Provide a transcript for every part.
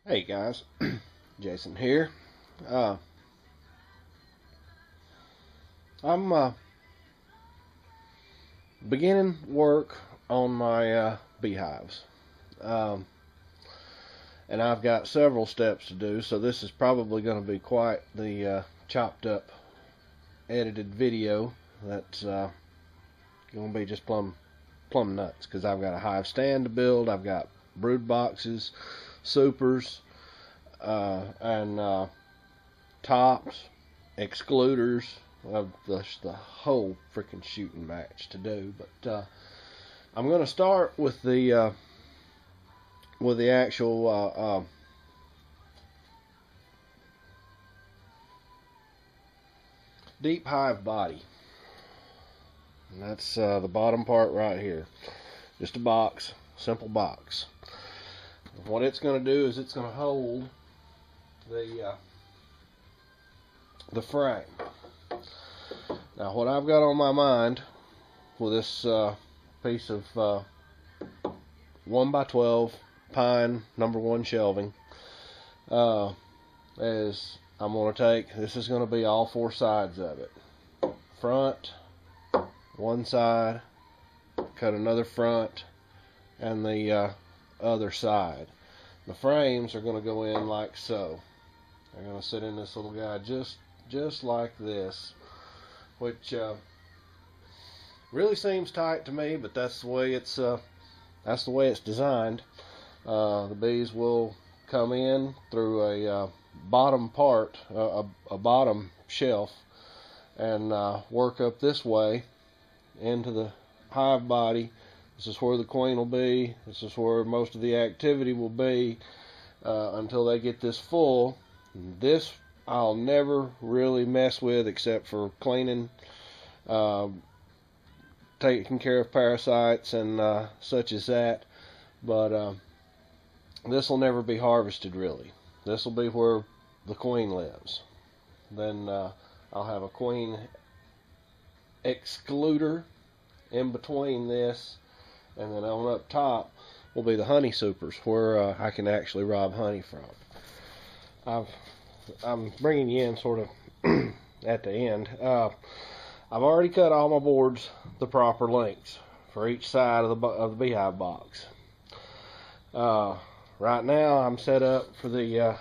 Hey guys, Jason here. Uh, I'm beginning work on my beehives, um, and I've got several steps to do. So this is probably going to be quite the chopped up, edited video. That's going to be just plumb nuts because I've got a hive stand to build. I've got brood boxes, supers, and tops, excluders, of the whole freaking shooting match to do. But I'm going to start with the actual deep hive body. And that's the bottom part right here. Just a box, simple box. What it's going to do is it's going to hold the frame. Now, what I've got on my mind with this piece of 1x12 pine #1 shelving is I'm going to take, this is going to be all four sides of it. Front, one side, cut another front, and the other side. The frames are going to go in like so. They're going to sit in this little guy just like this, which really seems tight to me, but that's the way it's designed. The bees will come in through a bottom part, a bottom shelf, and work up this way into the hive body. This is where the queen will be. This is where most of the activity will be until they get this full. This I'll never really mess with except for cleaning, taking care of parasites and such as that. But this will never be harvested really. This will be where the queen lives. Then I'll have a queen excluder in between this, and then on up top will be the honey supers where I can actually rob honey from. I'm bringing you in sort of at the end. I've already cut all my boards the proper lengths for each side of the beehive box. Right now I'm set up for the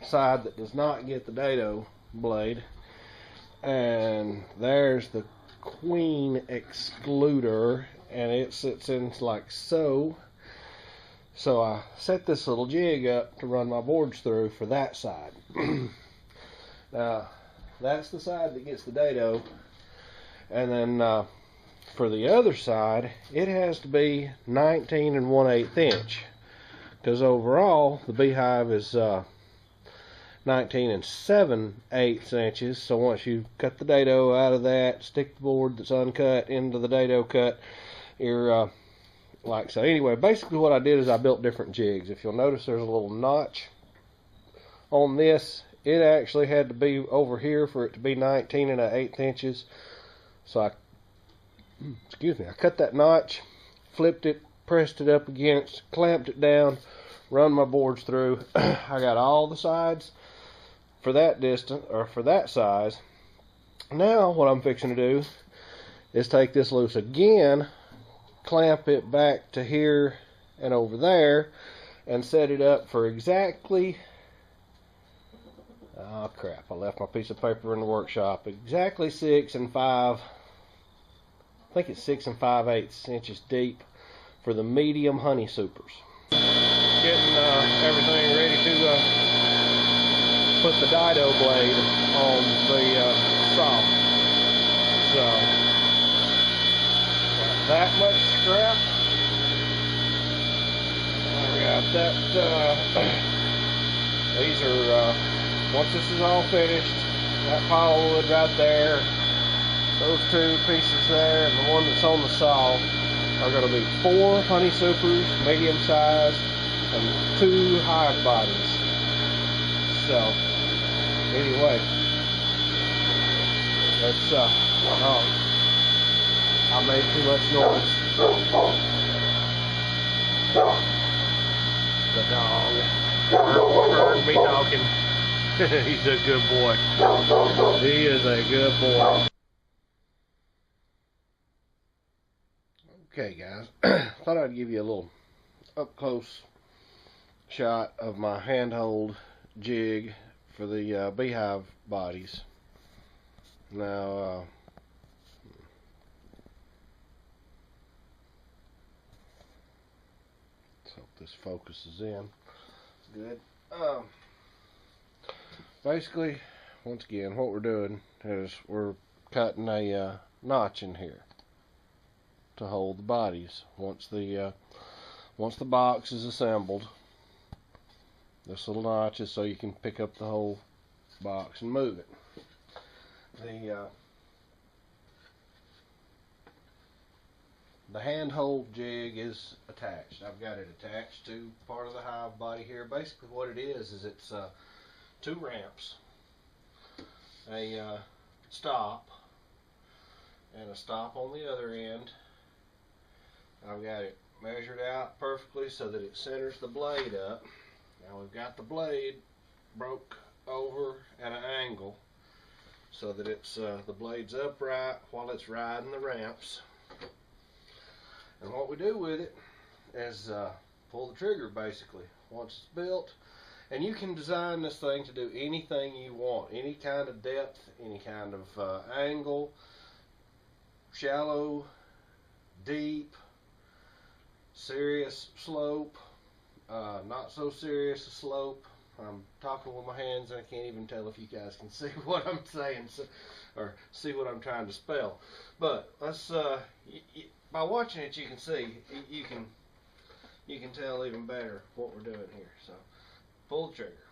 side that does not get the dado blade, and there's the queen excluder, and it sits in like so. So I set this little jig up to run my boards through for that side. Now, that's the side that gets the dado. And then for the other side, it has to be 19 1/8 inch. Because overall, the beehive is 19 7/8 inches. So once you cut the dado out of that, stick the board that's uncut into the dado cut, you're like so. Anyway, basically what I did is I built different jigs. If you'll notice, there's a little notch on this. It actually had to be over here for it to be 19 1/8 inches. So I cut that notch, flipped it, pressed it up against, clamped it down, run my boards through. I got all the sides for that distance, or for that size. Now what I'm fixing to do is take this loose again, clamp it back to here and over there, and set it up for exactly, oh crap, I left my piece of paper in the workshop, exactly 6 5, I think it's 6 5/8 inches deep for the medium honey supers. Getting everything ready to put the dado blade on the saw. So that much scrap. I got that. These are once this is all finished, that pile of wood right there, those two pieces there, and the one that's on the saw are going to be 4 honey supers, medium size, and 2 hive bodies. So anyway, that's I made too much noise. The dog. Heard me talking. He's a good boy. He is a good boy. Okay, guys. Thought I'd give you a little up close shot of my handhold jig for the beehive bodies. Now, let's hope this focuses in. Good. Basically, once again, what we're doing is we're cutting a notch in here to hold the bodies. Once the box is assembled, this little notch is so you can pick up the whole box and move it. The handhold jig is attached. I've got it attached to part of the hive body here. Basically what it is it's two ramps, a stop, and a stop on the other end. I've got it measured out perfectly so that it centers the blade up. Now we've got the blade broke over at an angle so that it's the blade's upright while it's riding the ramps. And what we do with it is pull the trigger basically once it's built. And you can design this thing to do anything you want, any kind of depth, any kind of angle, shallow, deep, serious slope, not so serious a slope. I'm talking with my hands and I can't even tell if you guys can see what I'm saying, or see what I'm trying to spell. But let's by watching it you can see, you can tell even better what we're doing here. So pull the trigger.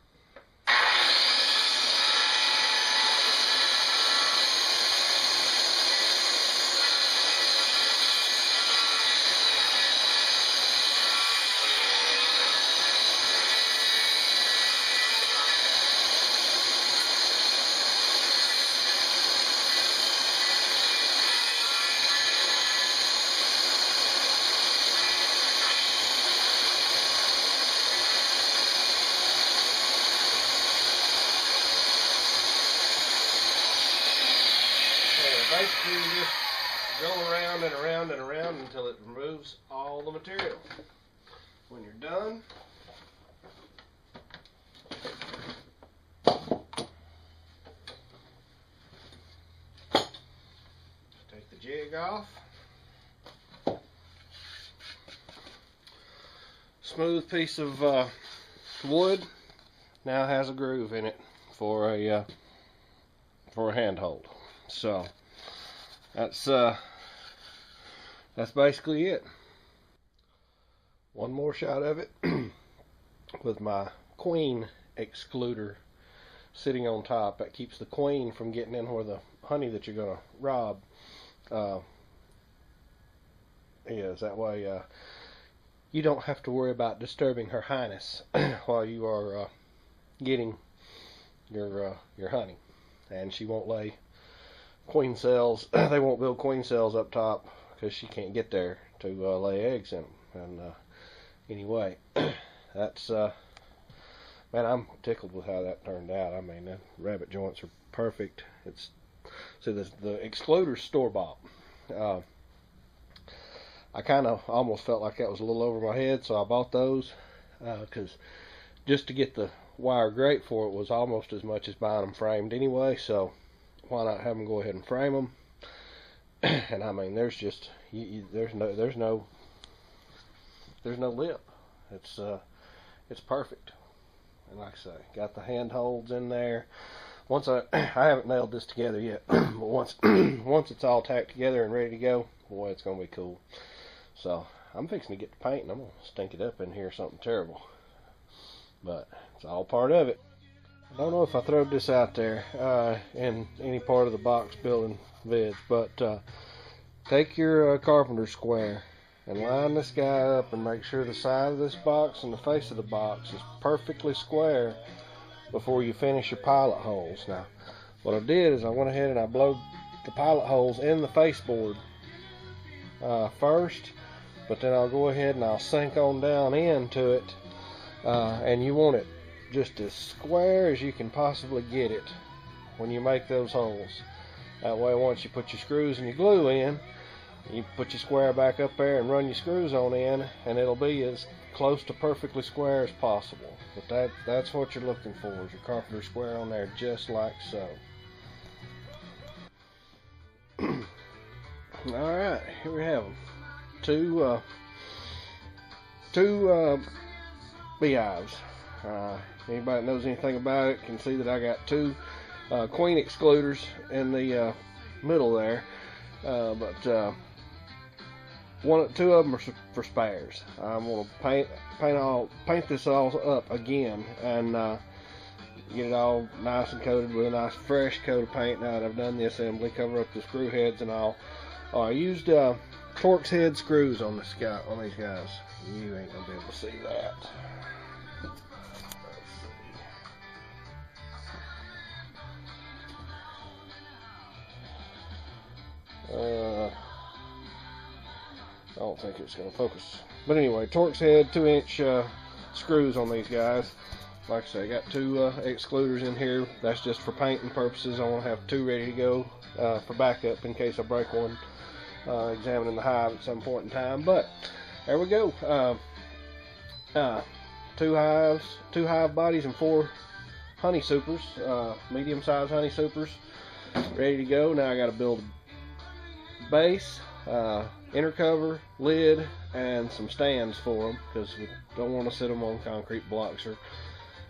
Basically, you just go around and around and around until it removes all the material. When you're done, take the jig off. Smooth piece of wood now has a groove in it for a handhold. So that's basically it. One more shot of it with my queen excluder sitting on top. That keeps the queen from getting in where the honey that you're going to rob is. That way you don't have to worry about disturbing her highness while you are getting your honey. And she won't lay queen cells. They won't build queen cells up top because she can't get there to lay eggs in them. And anyway, that's man, I'm tickled with how that turned out. I mean, the rabbit joints are perfect. It's see the excluder's store-bought. I kind of almost felt like that was a little over my head, so I bought those because just to get the wire grate for it was almost as much as buying them framed anyway. So why not have them go ahead and frame them? And I mean, there's just there's no lip. It's perfect. And like I say, got the handholds in there. Once I haven't nailed this together yet, but once it's all tacked together and ready to go, boy, it's gonna be cool. So I'm fixing to get the paint, and I'm gonna stink it up in here something terrible. But it's all part of it. I don't know if I throwed this out there in any part of the box building vids, but take your carpenter square and line this guy up and make sure the side of this box and the face of the box is perfectly square before you finish your pilot holes. Now, what I did is I went ahead and I blowed the pilot holes in the faceboard first, but then I'll go ahead and I'll sink on down into it and you want it just as square as you can possibly get it when you make those holes. That way, once you put your screws and your glue in, you put your square back up there and run your screws on in, and it'll be as close to perfectly square as possible. But that's what you're looking for, is your carpenter square on there, just like so. Alright, here we have them. Two beehives. Anybody that knows anything about it can see that I got two queen excluders in the middle there, but two of them are for spares. I'm going to paint this all up again and get it all nice and coated with a nice fresh coat of paint now that I've done the assembly. Cover up the screw heads and all. I used Torx head screws on these guys. You ain't gonna be able to see that. I don't think it's going to focus. But anyway, Torx head 2-inch screws on these guys. Like I say, I got two excluders in here. That's just for painting purposes. I want to have two ready to go for backup in case I break one examining the hive at some point in time. But there we go. Two hive bodies and 4 honey supers, medium-sized honey supers, ready to go. Now I got to build a base, inner cover, lid, and some stands for them, because we don't want to sit them on concrete blocks.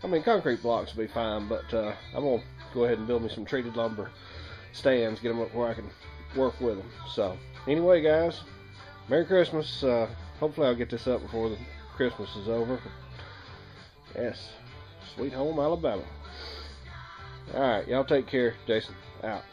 Concrete blocks will be fine, but I'm going to go ahead and build me some treated lumber stands, get them up where I can work with them. So anyway, guys, Merry Christmas. Hopefully I'll get this up before the Christmas is over. Yes, Sweet Home Alabama. Alright, y'all take care. Jason, out.